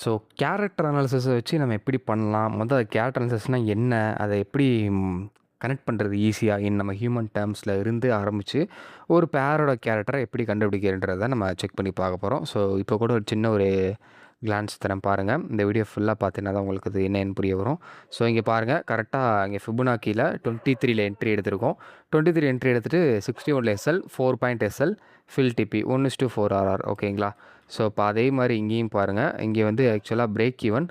So character அனாலிசிஸை வச்சு நம்ம எப்படி பண்ணலாம்? கேரக்டர் அனாலிசிஸ்னால் என்ன? அதை எப்படி கனெக்ட் பண்ணுறது ஈஸியாக நம்ம ஹியூமன் டேர்ம்ஸில் இருந்து ஆரம்பித்து ஒரு பேரோட கேரக்டரை எப்படி கண்டுபிடிக்கிறன்றதை நம்ம செக் பண்ணி பார்க்க போகிறோம். ஸோ இப்போ கூட ஒரு சின்ன ஒரு கிளான்ஸ் தரேன் பாருங்கள். இந்த வீடியோ ஃபுல்லாக பார்த்தீங்கன்னா தான் உங்களுக்கு இது என்னன்னு புரிய வரும். ஸோ இங்கே பாருங்கள், கரெக்டாக இங்கே ஃபிபொனாக்கியில் 23ல் என்ட்ரி எடுத்திருக்கோம். 23 என்ட்ரி எடுத்துகிட்டு 61ல் SL, 4 point SL, fill TP 1:4 RR. ஓகேங்களா? ஸோ இப்போ அதே மாதிரி இங்கேயும் பாருங்கள். இங்கே வந்து ஆக்சுவலாக பிரேக் ஈவன்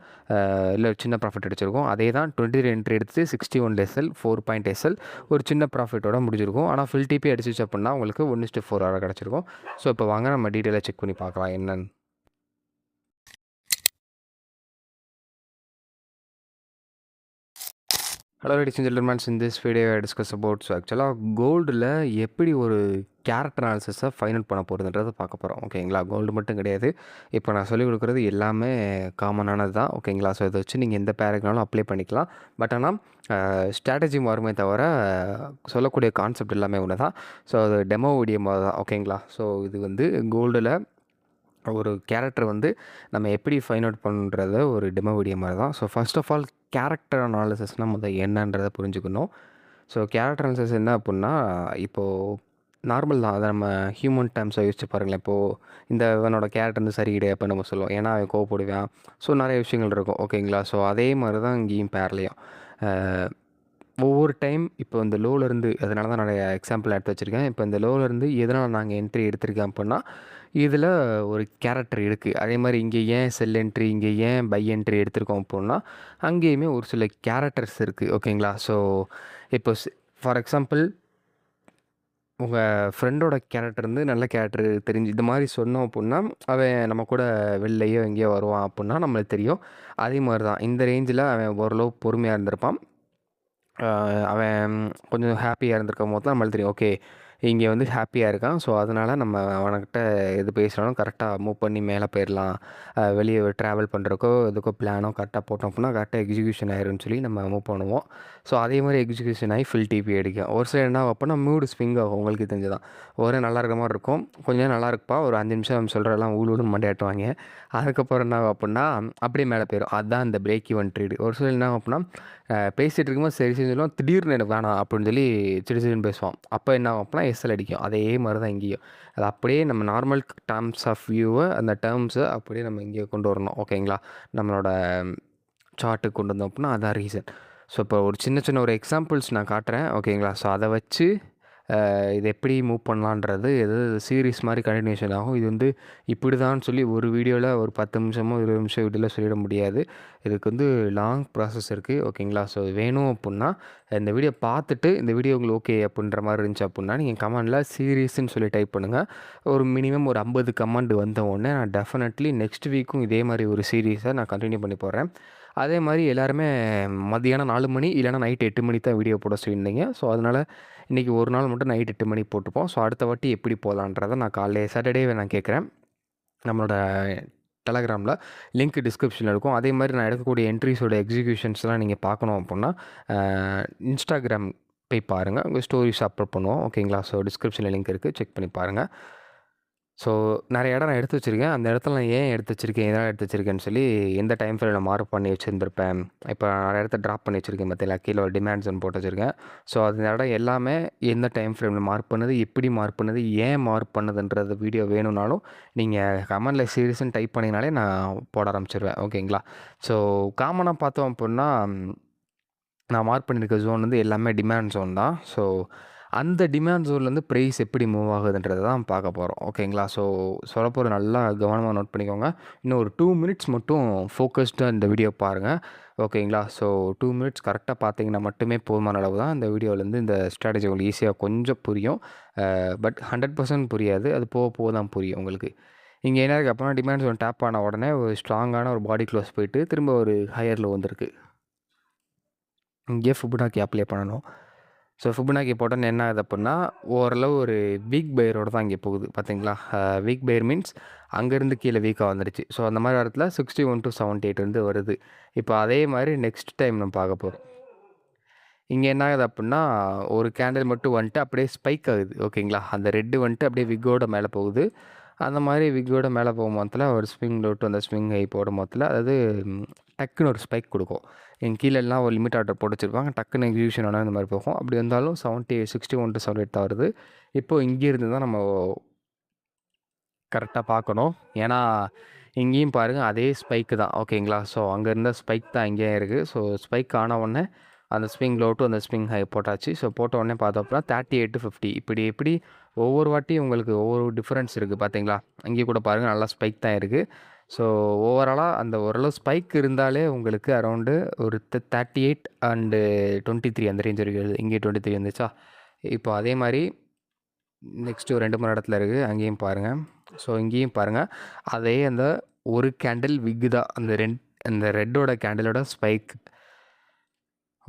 இல்லை சின்ன ப்ராஃபிட் அடிச்சிருக்கோம். அதே தான் 23 என்ட்ரி எடுத்து 61 எஸ்எல், 4 பாயிண்ட் எஸ்எல் ஒரு சின்ன ப்ராஃபிட்டோட முடிஞ்சிருக்கும். ஆனால் ஃபில் டிபி அடிச்சிச்சு அப்படின்னா உங்களுக்கு 1:4 ஆர்ஆர் கிடச்சிருக்கும். ஸோ இப்போ வாங்க நம்ம டீட்டெயிலாக செக் பண்ணி பார்க்கலாம் என்னன்னு. Hello ladies and gentleman, in this video I discuss about ஆக்சுவலாக கோல்டில் எப்படி ஒரு கேரக்டர் அனாலிசிஸை ஃபைனல் பண்ண போகிறதுன்றதை பார்க்க போகிறோம். ஓகேங்களா? கோல்டு மட்டும் கிடையாது, இப்போ நான் சொல்லிக் கொடுக்குறது எல்லாமே காமனானது தான். ஓகேங்களா? ஸோ இதை வச்சு நீங்கள் எந்த பேருக்குனாலும் அப்ளை பண்ணிக்கலாம். பட் ஆனால் ஸ்ட்ராட்டஜி மாறுமே தவிர சொல்லக்கூடிய கான்செப்ட் எல்லாமே ஒன்று தான். ஸோ அது டெமோ வீடியோ மாதிரி தான். ஓகேங்களா? ஸோ இது வந்து கோல்டில் ஒரு கேரக்டர் வந்து நம்ம எப்படி ஃபைண்ட் அவுட் பண்ணுறத ஒரு டெமோ வீடியோ மாதிரி தான். So first of all character அனாலிசிஸ்னால் என்னன்றதை புரிஞ்சுக்கணும். ஸோ கேரக்டர் அனாலிசிஸ் என்ன அப்புடின்னா, இப்போது நார்மல் தான். அதை நம்ம ஹியூமன் டேர்ம்ஸை யோசிச்சு பாருங்களேன். இப்போது இவனோட கேரக்டர் வந்து சரியில்லை அப்போ நம்ம சொல்லுவோம், ஏன்னா அவன் கோவப்படுவான். ஸோ நிறைய விஷயங்கள் இருக்கும். ஓகேங்களா? ஸோ அதே மாதிரி தான் இங்கேயும் பேர்லேயும் ஒவ்வொரு டைம் இப்போ இந்த லோலேருந்து, அதனால தான் நிறைய எக்ஸாம்பிள் எடுத்து வச்சுருக்கேன். இப்போ இந்த லோலேருந்து எதனால் நாங்கள் என்ட்ரி எடுத்திருக்கேன் அப்படின்னா, இதில் ஒரு கேரக்டர் இருக்குது. அதே மாதிரி இங்கே ஏன் செல் என்ட்ரி, இங்கே ஏன் பை என்ட்ரி எடுத்திருக்கோம் அப்படின்னா, அங்கேயுமே ஒரு சில கேரக்டர்ஸ் இருக்குது. ஓகேங்களா? ஸோ இப்போ ஃபார் எக்ஸாம்பிள் உங்கள் ஃப்ரெண்டோட கேரக்டர் வந்து நல்ல கேரக்டர் தெரிஞ்சு இது மாதிரி சொன்னோம் அப்படின்னா, அவன் நம்ம கூட வெளிலையோ எங்கேயோ வருவான் அப்படின்னா நம்மளுக்கு தெரியும். அதே மாதிரி தான் இந்த ரேஞ்சில் அவன் ஓரளவு பொறுமையாக இருந்திருப்பான். அவன் கொஞ்சம் ஹாப்பியாக இருந்திருக்கும் போது தான் நம்மளுக்கு தெரியும், ஓகே இங்கே வந்து ஹாப்பியாக இருக்கான். ஸோ அதனால் நம்ம அவன்கிட்ட எது பேசுகிறாலும் கரெக்டாக மூவ் பண்ணி மேலே போயிடலாம். வெளியே ட்ராவல் பண்ணுறக்கோ எதுக்கோ பிளானோ கரெக்டாக போட்டோம் அப்படின்னா கரெக்டாக எக்ஸிக்யூஷன் ஆயிரும்னு சொல்லி நம்ம மூவ் பண்ணுவோம். ஸோ அதே மாதிரி எக்ஸிக்யூஷன் ஆகி ஃபில் டிபி அடிக்கும். ஒரு சில என்ன அப்போனா மூடு ஸ்விங் ஆகும். உங்களுக்கு தெரிஞ்சுதான், ஒரே நல்லா இருக்கிற மாதிரி இருக்கும். கொஞ்சம் நல்லா இருக்குப்பா, ஒரு 5 நிமிஷம் நம்ம சொல்கிறதெல்லாம் ஊழுன்னு மண்டையாட்டுவாங்க. அதுக்கப்புறம் என்ன அப்படின்னா அப்படியே மேலே போயிடும். அதுதான் இந்த பிரேக் ஈவன் ட்ரேடு. ஒரு சில என்ன அப்படின்னா பேசிகிட்டு இருக்கும்போது சரி சரி சொல்லுவோம், திடீர்னு எனக்கு வேணாம் அப்படின்னு சொல்லி சிரிச்சின்னு பேசுவான். அப்போ என்ன ஆகும் அப்படின்னா எஸ்எல் அடிக்கும். அதே மாதிரி தான் இங்கேயும். அது அப்படியே நம்ம நார்மல் டேர்ம்ஸ் ஆஃப் வியூவை, அந்த டேர்ம்ஸை அப்படியே நம்ம இங்கே கொண்டு வரணும். ஓகேங்களா? நம்மளோட சார்ட்டுக்கு கொண்டு வந்தோம் அப்படின்னா அதான் ரீசன். ஸோ இப்போ ஒரு சின்ன சின்ன ஒரு எக்ஸாம்பிள்ஸ் நான் காட்டுறேன். ஓகேங்களா? ஸோ அதை வச்சு இது எப்படி மூவ் பண்ணலான்றது எது சீரீஸ் மாதிரி கண்டினியூஷன் ஆகும். இது வந்து இப்படி தான் சொல்லி ஒரு வீடியோவில் ஒரு 10 நிமிஷமோ 20 நிமிஷம் வீடியோவில் சொல்லிட முடியாது. இதுக்கு வந்து லாங் ப்ராசஸ் இருக்குது. ஓகேங்களா? ஸோ வேணும் அப்புடின்னா இந்த வீடியோ பார்த்துட்டு இந்த வீடியோ உங்களுக்கு ஓகே அப்படின்ற மாதிரி இருந்துச்சு அப்படின்னா நீங்கள் கமெண்டில் சீரீஸ்ன்னு சொல்லி டைப் பண்ணுங்கள். ஒரு மினிமம் ஒரு 50 கமெண்ட் வந்த உடனே நான் டெஃபினெட்லி நெக்ஸ்ட் வீக்கும் இதே மாதிரி ஒரு சீரீஸை நான் கண்டினியூ பண்ணி போடுறேன். அதே மாதிரி எல்லாருமே மதியானம் 4 மணி இல்லைனா நைட் 8 மணி தான் வீடியோ போட சொல்லியிருந்தீங்க. ஸோ அதனால் இன்றைக்கி ஒரு நாள் மட்டும் நைட் 8 மணிக்கு போட்டுப்போம். ஸோ அடுத்த வாட்டி எப்படி போகலான்றதை நான் காலையில் சாட்டர்டேவே நான் கேட்குறேன். நம்மளோட டெலகிராமில் லிங்க் டிஸ்கிரிப்ஷனில் இருக்கும். அதே மாதிரி நான் எடுக்கக்கூடிய என்ட்ரிஸோட எக்ஸிக்யூஷன்ஸ்லாம் நீங்கள் பார்க்கணும் அப்படின்னா இன்ஸ்டாகிராம் போய் பாருங்கள். உங்கள் ஸ்டோரிஸ் அப்லோட் பண்ணுவோம். ஓகேங்களா? ஸோ டிஸ்கிரிப்ஷனில் லிங்க் இருக்குது, செக் பண்ணி பாருங்கள். ஸோ நிறைய இடம் நான் எடுத்து வச்சுருக்கேன். அந்த இடத்துல நான் ஏன் எடுத்து வச்சுருக்கேன், எதனால் எடுத்து வச்சுருக்கேன்னு சொல்லி எந்த டைம் ஃப்ரேமில் மார்க் பண்ணி வச்சுருந்துருப்பேன். இப்போ நிறைய இடத்த ட்ராப் பண்ணி வச்சுருக்கேன். பார்த்தீங்களா? கீழே ஒரு டிமாண்ட் ஜோன் போட்டு வச்சுருக்கேன். ஸோ அந்த இடம் எல்லாமே எந்த டைம் ஃப்ரேமில் மார்க் பண்ணுது, எப்படி மார்க் பண்ணுது, ஏன் மார்க் பண்ணுதுன்றது வீடியோ வேணும்னாலும் நீங்கள் கமெண்டில் சீரியஸ்ன்னு டைப் பண்ணிங்கனாலே நான் போட ஆரம்பிச்சிருவேன். ஓகேங்களா? ஸோ காமனாக பார்த்தோம் அப்படின்னா நான் மார்க் பண்ணியிருக்க ஜோன் வந்து எல்லாமே டிமாண்ட் ஜோன் தான். ஸோ அந்த டிமாண்ட் ஜோன்லேருந்து ப்ரைஸ் எப்படி மூவ் ஆகுதுன்றதை தான் பார்க்க போகிறோம். ஓகேங்களா? ஸோ சொல்லப்போகிற நல்லா கவனமாக நோட் பண்ணிக்கோங்க. இன்னும் ஒரு 2 மினிட்ஸ் மட்டும் ஃபோக்கஸ்டாக இந்த வீடியோ பாருங்கள். ஓகேங்களா? ஸோ 2 மினிட்ஸ் கரெக்டாக பார்த்தீங்கன்னா மட்டுமே போதுமான அளவு தான். இந்த வீடியோவிலேருந்து இந்த ஸ்ட்ராட்டஜி உங்களுக்கு ஈஸியாக கொஞ்சம் புரியும். பட் 100% புரியாது. அது போக போக தான் புரியும் உங்களுக்கு. இங்கே என்ன இருக்குது அப்படின்னா, டிமாண்ட் ஜோன் டேப் ஆன உடனே ஒரு ஸ்ட்ராங்கான ஒரு பாடி க்ளோஸ் போயிட்டு திரும்ப ஒரு ஹையரில் வந்திருக்கு. இங்கேயே ஃபிபொனாக்கி அப்ளை பண்ணணும். ஸோ ஃபிபொனாக்கி போட்டோன்னே என்ன ஆகுது அப்படின்னா, ஓரளவு ஒரு வீக் பையரோடு தான் இங்கே போகுது. பார்த்தீங்களா? வீக் பையர் மீன்ஸ் அங்கேருந்து கீழே வீக்காக வந்துடுச்சு. ஸோ அந்த மாதிரி இடத்துல 61 to 78 வந்து வருது. இப்போ அதே மாதிரி நெக்ஸ்ட் டைம் நம்ம பார்க்க போகிறோம். இங்கே என்ன ஆகுது அப்படின்னா, ஒரு கேண்டில் மட்டும் வந்துட்டு அப்படியே ஸ்பைக் ஆகுது. ஓகேங்களா? அந்த ரெட்டு வந்துட்டு அப்படியே விக்கோட மேலே போகுது. அந்த மாதிரி விக்கோட மேலே போகும்போதில் ஒரு ஸ்விங் லோ டு அந்த ஸ்விங் ஹை போடும் போதில் அதாவது டக்குன்னு ஒரு ஸ்பைக் கொடுக்கும். எங்கள் கீழெல்லாம் ஒரு லிமிட் ஆர்டர் போட்டு வச்சுருப்பாங்க, டக்குன்னு எக்ஸிக்யூஷன் ஆனால் இந்த மாதிரி போகும். அப்படி இருந்தாலும் 61 to 78 தான் வருது. இப்போது இங்கேருந்து தான் நம்ம கரெக்டாக பார்க்கணும். ஏன்னா இங்கேயும் பாருங்கள் அதே ஸ்பைக்கு தான், ஓகேங்களா. ஸோ அங்கே இருந்த ஸ்பைக் தான் இங்கேயும் இருக்குது. ஸோ ஸ்பைக் ஆன உடனே அந்த ஸ்விங் லோ டு அந்த ஸ்விங் ஹை போட்டாச்சு. ஸோ போட்ட உடனே பார்த்தோம் அப்படின்னா 38 to 50 இப்படி ஒவ்வொரு வாட்டியும் உங்களுக்கு ஒவ்வொரு டிஃப்ரென்ஸ் இருக்குது பார்த்தீங்களா. இங்கே கூட பாருங்கள் நல்லா ஸ்பைக் தான் இருக்குது. ஸோ ஓவராலாக அந்த ஓரளவு ஸ்பைக் இருந்தாலே உங்களுக்கு அரௌண்டு ஒரு 38 அண்டு 23 அந்த ரேஞ்ச் இருக்குது. இங்கே 23 வந்துச்சா. இப்போ அதே மாதிரி நெக்ஸ்ட்டு 2 மணி இடத்துல இருக்குது, அங்கேயும் பாருங்கள். ஸோ இங்கேயும் பாருங்கள் அதே அந்த ஒரு கேண்டில் விக்கு தான் அந்த ரெட்டோட கேண்டிலோட ஸ்பைக்.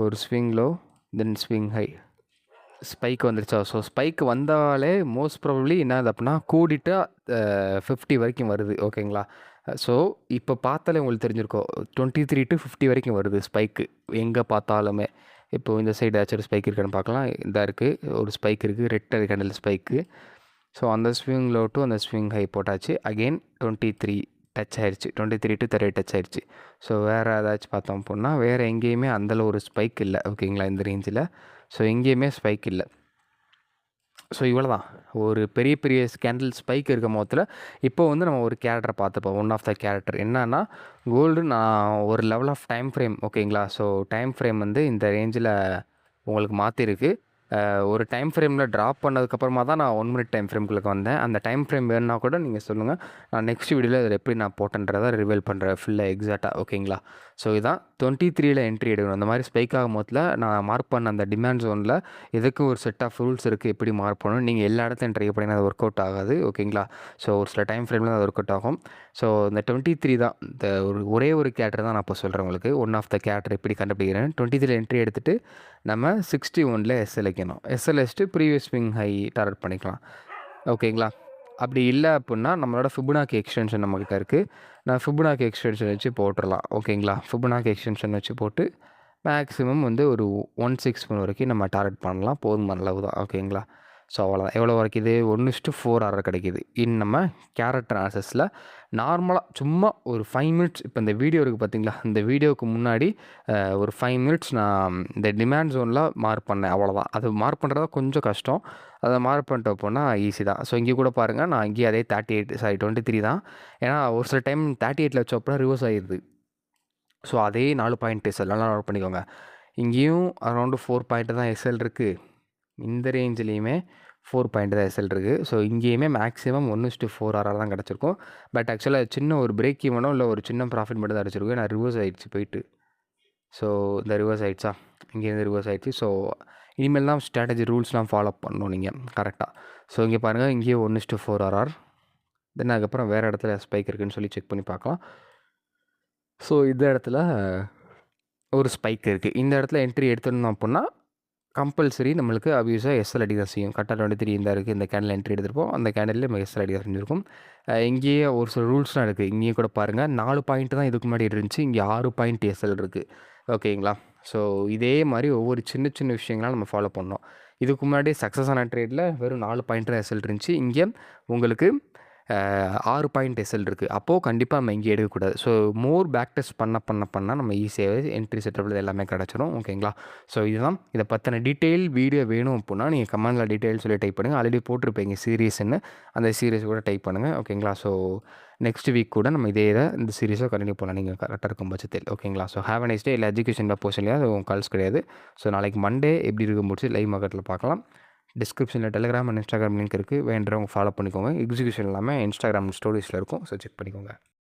ஒரு ஸ்விங் லோ தென் ஸ்விங் ஹை ஸ்பைக் வந்துருச்சா. ஸோ ஸ்பைக் வந்தாலே மோஸ்ட் ப்ராபப்ளி என்னது அப்படின்னா கூடிட்டு 50 வரைக்கும் வருது, ஓகேங்களா. ஸோ இப்போ பார்த்தாலே உங்களுக்கு தெரிஞ்சிருக்கோம் 23 to 50 வரைக்கும் வருது ஸ்பைக்கு எங்கே பார்த்தாலுமே. இப்போது இந்த சைடு ஏதாச்சும் ஒரு ஸ்பைக் இருக்கான்னு பார்க்கலாம். இதாக இருக்குது, ஒரு ஸ்பைக் இருக்குது, ரெட் கேண்டில் ஸ்பைக்கு. ஸோ அந்த ஸ்விங் லோ டு அந்த ஸ்விங் ஹை போட்டாச்சு. அகெயின் 23 டச் ஆயிடுச்சு, 23 to 38 டச் ஆயிடுச்சு. ஸோ வேறு ஏதாச்சும் பார்த்தோம் அப்படின்னா வேறு எங்கேயுமே அந்தளவு ஒரு ஸ்பைக் இல்லை, ஓகேங்களா, இந்த ரேஞ்சில். ஸோ எங்கேயுமே ஸ்பைக் இல்லை. ஸோ இவ்வளோ தான், ஒரு பெரிய பெரிய கேண்டில் ஸ்பைக் இருக்க போதில் இப்போ வந்து நம்ம ஒரு கேரக்டரை பார்த்துப்போம். ஒன் ஆஃப் த கேரக்டர் என்னன்னா கோல்டு. நான் ஒரு லெவல் ஆஃப் டைம் ஃப்ரேம், ஓகேங்களா. ஸோ டைம் ஃப்ரேம் வந்து இந்த ரேஞ்சில் உங்களுக்கு மாற்றிருக்கு. ஒரு டைம் ஃப்ரேமில் ட்ராப் பண்ணதுக்கப்புறமா தான் நான் 1 மினிட் டைம் ஃப்ரேம்குள்ளே வந்தேன். அந்த டைம் ஃப்ரேம் வேணுன்னா கூட நீங்கள் சொல்லுங்கள், நான் நெக்ஸ்ட் வீடியோவில் இதில் எப்படி நான் போட்டேன்றதை ரிவீல் பண்ணுறேன் ஃபுல்லாக எக்ஸாக்டாக, ஓகேங்களா. ஸோ இதான் 23ல் என்ட்ரி எடுக்கணும். அந்த மாதிரி ஸ்பைக் ஆகும் போதில் நான் மார்க் பண்ண அந்த டிமாண்ட் ஜோனில் எதுக்கும் ஒரு செட் ஆஃப் ரூல்ஸ் இருக்குது, எப்படி மார்க் பண்ணணும். நீங்கள் எல்லா இடத்துலையும் ட்ரை பண்ணிங்கன்னா அது ஒர்க் அவுட் ஆகாது, ஓகேங்களா. ஸோ ஒரு சில டைம் ஃப்ரேமில் அது ஒர்க் அவுட் ஆகும். ஸோ இந்த 23 தான் இந்த ஒரே ஒரு கேரக்டர் தான் நான் இப்போ சொல்கிறேன் உங்களுக்கு. ஒன் ஆஃப் த கேரக்டர் எப்படி கண்டுபிடிக்கிறேன். 23ல் என்ட்ரி எடுத்துகிட்டு நம்ம 61ல் எஸ்எல் வைக்கணும். எஸ்எல் வச்சுட்டு ப்ரீவியஸ் ஸ்விங் ஹை டார்கெட் பண்ணிக்கலாம், ஓகேங்களா. அப்படி இல்லை அப்படின்னா நம்மளோட ஃபிபனாக்கி எக்ஸ்டென்ஷன் நம்மக்கிட்ட இருக்குது. நான் ஃபிபனாக்கி எக்ஸ்டென்ஷன் வச்சு போட்டுடலாம், ஓகேங்களா. ஃபிபனாக்கி எக்ஸ்டென்ஷன் வச்சு போட்டு மேக்ஸிமம் வந்து ஒரு 161 வரைக்கும் நம்ம டார்கெட் பண்ணலாம், போதுமான அளவு தான், ஓகேங்களா. ஸோ அவ்வளோதான். எவ்வளோ வரைக்குது, 1:4 ஆர்டர் கிடைக்கிது. நம்ம கேரக்டர் அனாலிசிஸில் நார்மலாக சும்மா ஒரு 5 மினிட்ஸ், இப்போ இந்த வீடியோ இருக்குது பார்த்தீங்களா, இந்த வீடியோவுக்கு முன்னாடி ஒரு 5 மினிட்ஸ் நான் இந்த டிமாண்ட் ஜோனில் மார்க் பண்ணேன், அவ்வளோதான். அது மார்க் பண்ணுறது கொஞ்சம் கஷ்டம், அதை மார்க் பண்ணிட்டு போனால் ஈஸி தான். ஸோ இங்கே கூட பாருங்கள், நான் இங்கேயே அதே 23 தான். ஏன்னா ஒரு சில டைம் 38ல் வச்சப்பறம் ரிவர்ஸ் ஆகிடுது. ஸோ அதே 4 பாயிண்ட் எஸ்எல் நல்லா நோட் பண்ணிக்கோங்க. இங்கேயும் அரௌண்டு 4 பாயிண்ட் தான் எஸ்எல் இருக்குது, இந்த ரேஞ்சிலையுமே 4 பாயிண்ட் தான் எஸ்எல் இருக்குது. ஸோ இங்கேயுமே மேக்ஸிமம் 1:4 ஆர்ஆர் தான் கிடச்சிருக்கும். பட் ஆக்சுவலாக சின்ன ஒரு பிரேக் ஈவனோ இல்லை ஒரு சின்ன ப்ராஃபிட் மட்டும் தான் கிடச்சிருக்கும். நான் ரிவர்ஸ் ஆகிடுச்சு போயிட்டு. ஸோ இந்த ரிவர்ஸ் ஆகிடுச்சா, இங்கேருந்து ரிவர்ஸ் ஆகிடுச்சு. ஸோ இனிமேல் தான் ஸ்ட்ராட்டஜி ரூல்ஸ்லாம் ஃபாலோ பண்ணணும் நீங்கள் கரெக்டாக. ஸோ இங்கே பாருங்கள், இங்கேயே 1:4 ஆர்ஆர். தென் அதுக்கப்புறம் வேறு இடத்துல ஸ்பைக் இருக்குதுன்னு சொல்லி செக் பண்ணி பார்க்கலாம். ஸோ இந்த இடத்துல ஒரு ஸ்பைக் இருக்குது. இந்த இடத்துல என்ட்ரி எடுத்துடணும் அப்படின்னா கம்பல்சரி நம்மளுக்கு அப்யூஸாக எஸ்எல் அடி தான் செய்யும். கரெக்டாக 23 இந்த இருக்குது, இந்த கேண்டில் என்ட்ரி எடுத்துருப்போம், அந்த கேண்டில் நம்ம எஸ்எல் அடி தான் செஞ்சுருக்கும். இங்கேயே ஒரு சில ரூல்ஸ்லாம் இருக்குது. இங்கேயே கூட பாருங்கள், 4 பாயிண்ட் தான் இதுக்கு முன்னாடி இருந்துச்சு, இங்கே 6 பாயிண்ட் எஸ்எல் இருக்குது, ஓகேங்களா. ஸோ இதே மாதிரி ஒவ்வொரு சின்ன சின்ன விஷயங்களாம் நம்ம ஃபாலோ பண்ணோம். இதுக்கு முன்னாடி சக்ஸஸ் ஆன ட்ரேடில் வெறும் 4 பாயிண்ட் தான் எஸ்எல் இருந்துச்சு, இங்கே உங்களுக்கு 6 பாயிண்ட் எஸ்எல் இருக்குது. அப்போது கண்டிப்பாக நம்ம இங்கே எடுக்கக்கூடாது. ஸோ மோர் பேக் டெஸ்ட் பண்ண நம்ம ஈஸியாகவே என்ட்ரி செட்டப்பில் எல்லாமே கிடச்சிரும், ஓகேங்களா. ஸோ இதுதான், இதை பற்றின டீட்டெயில் வீடியோ வேணும் அப்படின்னா நீங்கள் கமெண்டில் டீட்டெயில் சொல்லி டைப் பண்ணுங்கள். ஆல்ரெடி போட்டிருப்பீங்க சீரீஸ்ன்னு, அந்த சீரீஸ் கூட டைப் பண்ணுங்கள், ஓகேங்களா. ஸோ நெக்ஸ்ட் வீக் கூட நம்ம இந்த சீரீஸை கண்டினியூ பண்ணலாம் நீங்கள் கரெக்டாக இருக்கும் பட்சத்தில், ஓகேங்களா. So have a nice day. இல்லை எஜுகேஷன் பர்பஸ் இல்லையா, அது உங்கள் கால்ஸ் கிடையாது. ஸோ நாளைக்கு மண்டே எப்படி இருக்கும் முடிச்சு லைவ் மார்க்கெட்டில் பார்க்கலாம். டிஸ்கிரிப்ஷனில் டெலிகிராம் அண்ட் இன்ஸ்டாகிராம் லிங்க் இருக்குது, வேண்டுறவங்க ஃபாலோ பண்ணிக்கோங்க. எக்ஸிக்யூஷன் எல்லாமே இன்ஸ்டாகிராம் ஸ்டோரிஸில் இருக்கும், ஸோ செக் பண்ணிக்கோங்க.